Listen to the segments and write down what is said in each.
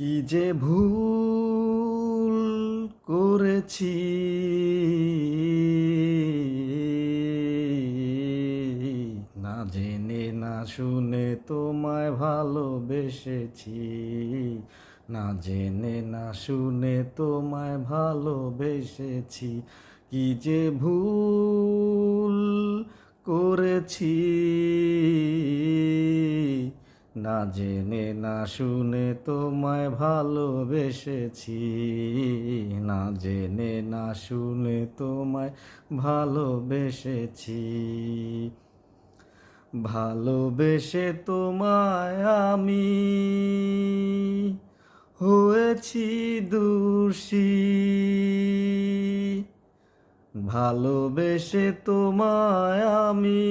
কি যে ভুল করেছি, না জেনে না শুনে তোমায় ভালোবেসেছি, না জেনে না শুনে তোমায় ভালোবেসেছি। কি যে ভুল করেছি, না জেনে না শুনে তোমায় ভালোবেসেছি, না জেনে না শুনে তোমায় ভালোবেসেছি। ভালোবেসে তোমায় আমি হয়েছি দোষী, ভালোবেসে তোমায় আমি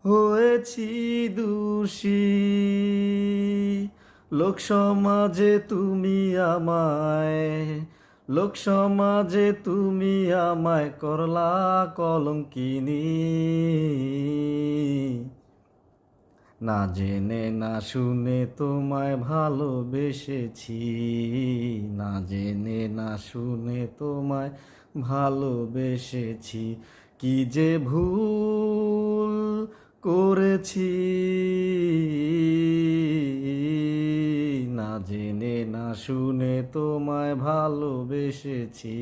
হয়েছি দোষী। লোক সমাজে তুমি আমায়, লোক সমাজে তুমি আমায় করলা কলঙ্কিনী, না জেনে না শুনে তোমায় ভালোবেসেছি, না জেনে না শুনে তোমায় ভালোবেসেছি। কি যে ভুল করেছি, না জেনে না শুনে তোমায় ভালোবেসেছি,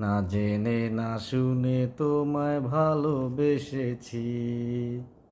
না জেনে না শুনে তোমায় ভালোবেসেছি।